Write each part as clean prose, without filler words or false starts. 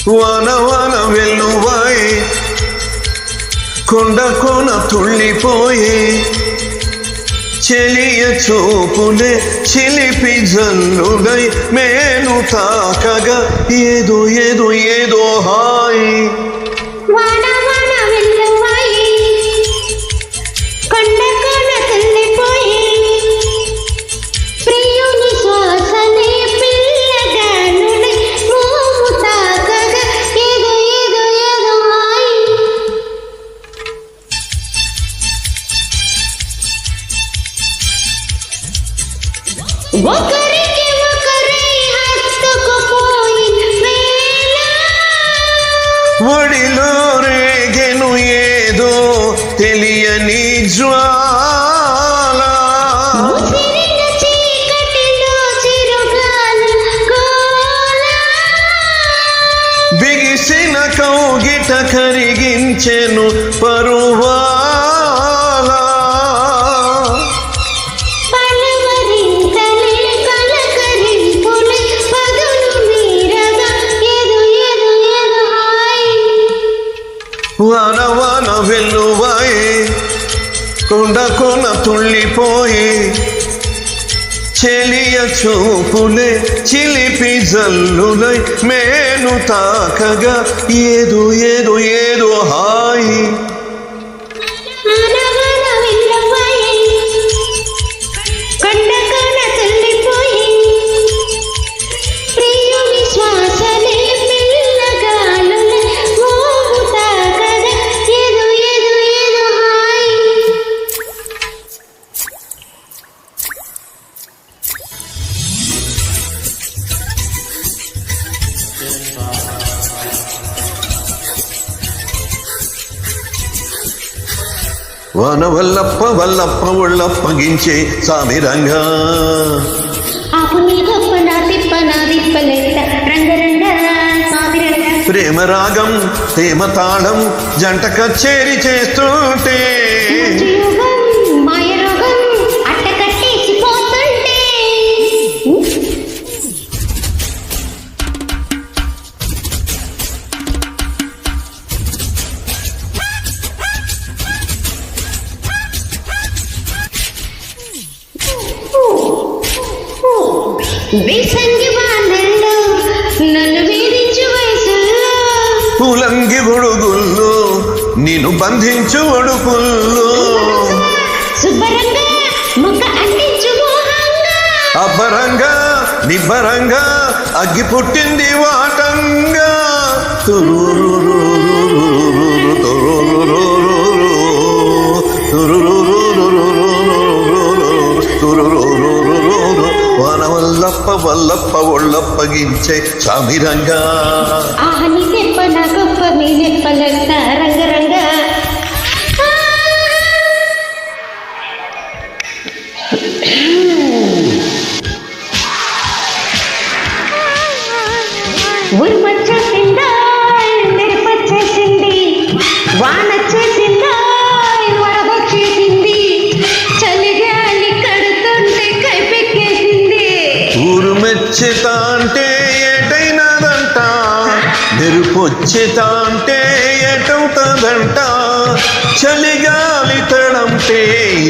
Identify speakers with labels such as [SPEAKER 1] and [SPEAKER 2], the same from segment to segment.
[SPEAKER 1] వాన వాన వెల్లువాయే కొండ కోన తుళ్ళిపోయే చెలియ చూపులే చిలిపి జల్లుడై మేను తాకగా ఏదో ఏదో ఏదో హాయ్
[SPEAKER 2] ఒకరికి ఒకరై హత్తుకుపోయిన వేళ
[SPEAKER 1] ఒడిలో రేగెను ఏదో తెలియని జ్వాల
[SPEAKER 2] ముసిరిన చీకటిలో చిరుగాలి గోల
[SPEAKER 1] బిగిసిన కౌగిట కరిగించెను పరువా వాన వాన వెల్లువాయే కొండ కొన తుళ్ళిపోయే చెలియ చూపులే చిలిపి జల్లులై మేను తాకగా ఏదో ఏదో ఏదో హాయి వాన వల్లప్ప వల్లప్ప ఒళ్ళప్పగించే సామిరంగా ప్రేమ రాగం ప్రేమ తాళం జంట కచేరి చేస్తుంటే
[SPEAKER 2] నన్ను వేధించు వయసుల్లో
[SPEAKER 1] పూలంగి గొడుగుల్లో నిన్ను బంధించు ఒడుపుల్లో
[SPEAKER 2] శుభ్రంగా ముఖ అంటించు
[SPEAKER 1] అబ్బరంగా నిబ్బరంగా అగ్గి పుట్టింది వాటంగా వాన వల్లప్ప వల్లప్ప ఒళ్ళప్పగించే సామిరంగా
[SPEAKER 2] ఆహని తెప్ప నా గొప్ప మీ నెప్పలంట రంగరంగా ఉరుమొచ్చేసిందా నెరపొచ్చేసింది వానొచ్చేసిందా వరదొచ్చేసింది చలిగాలి కడుతుంటే కైపెక్కేసింది
[SPEAKER 1] ఊరుమెచ్చితా అంటే ఏటైనదంట మెరుపొచ్చితా అంటే ఏటవుతుందంట చలిగాలి తడంటే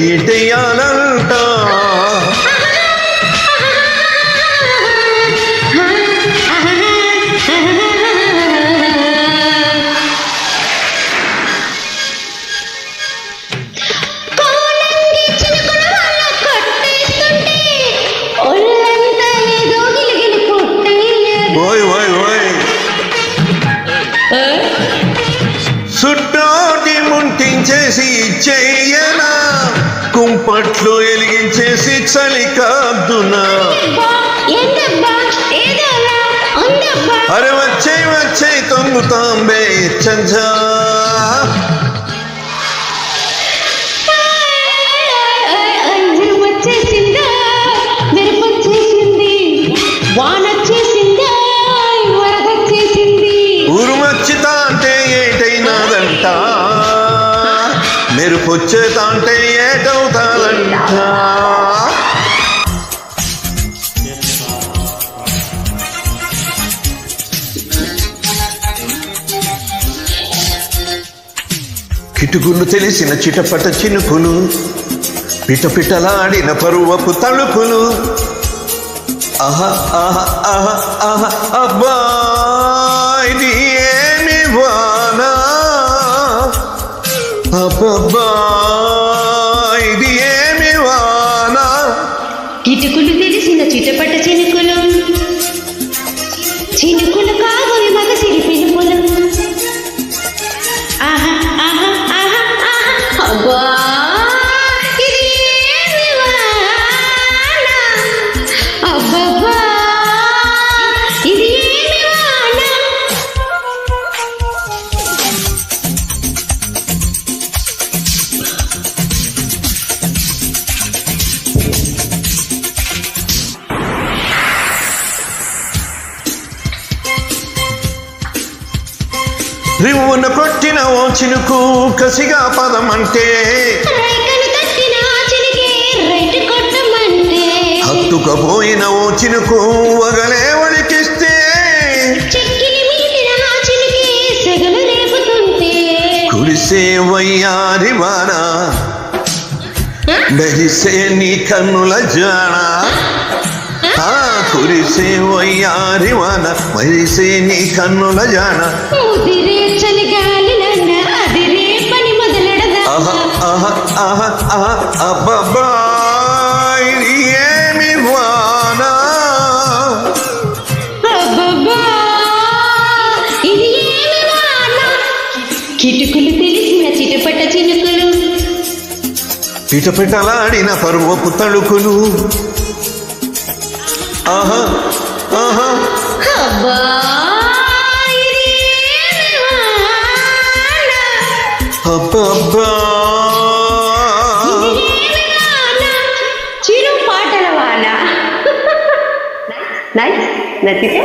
[SPEAKER 1] ఏటయ్యాలంట సుట్టోటి ముంటించేసి చెయ్యనా కుంపట్లు ఎలిగించేసి చలి కాదునా అరే వచ్చే వచ్చే తొంగుతాంబే చంజా
[SPEAKER 2] వచ్చేసిందా మెరుపొచ్చేసింది వానొచ్చేసిందా వరదొచ్చేసింది
[SPEAKER 1] ఊరుమచ్చితా అంటే ఏటైనాదంట మెరుపొచ్చేతా అంటే ఏటవుతాదంట కిటుకులు తెలిసిన చిటపట చినుకులు, పిటపిటలాడిన పరువపు తలుపులు. ఆహా ఆహా ఆహా ఆహా అబ్బా ఇది ఏమి వానా, అబ్బబ్బా ఇది ఏమి వానా.
[SPEAKER 2] కిటుకులు తెలిసిన చిటపట చినుకులు, చినుకులు కావుని మగ సిరి పిలుపులు. ఆహా ఆహా ఆహా ఆహా అబ్బా ఇది ఏమి వాన, అబ్బబ్బా ఇది ఏమి వాన.
[SPEAKER 1] రివ్వున కొట్టిన ఓ చినుకు కసిగా పదమంటే,
[SPEAKER 2] రైకలు తట్టిన చిలికే రైట్ కొట్టమంటే,
[SPEAKER 1] హత్తుకపోయిన ఓ చినుకు వగలే వణికిస్తే,
[SPEAKER 2] చెక్కిలి మీటిన చిలికే సెగలు రేపుతుంటే,
[SPEAKER 1] కురిసే వయ్యారి వాన మెరిసే నీ కన్నుల జాణ. కురిసే వయ్యారి వాన మెరిసే నీ కన్నుల జాణ.
[SPEAKER 2] ముదిరే చలిగాలి నన్న అదిరే పని మొదలెడదా.
[SPEAKER 1] ఆహా ఆహా ఆహా ఆహా అబ్బబ్బా ఇది ఏమి వాన,
[SPEAKER 2] అబ్బబ్బా ఇది ఏమి వాన. కిటుకులు తెలిసిన చిటపట చినుకులు,
[SPEAKER 1] పిటపిటలాడిన పరువపు తళుకులు. ఆహా ఆహా
[SPEAKER 2] అబ్బా ఇది ఏమి వాన,
[SPEAKER 1] అబ్బబ్బా
[SPEAKER 2] ఇది ఏమి వాన. చిరు పాటల వాన. నైస్ నచ్చితే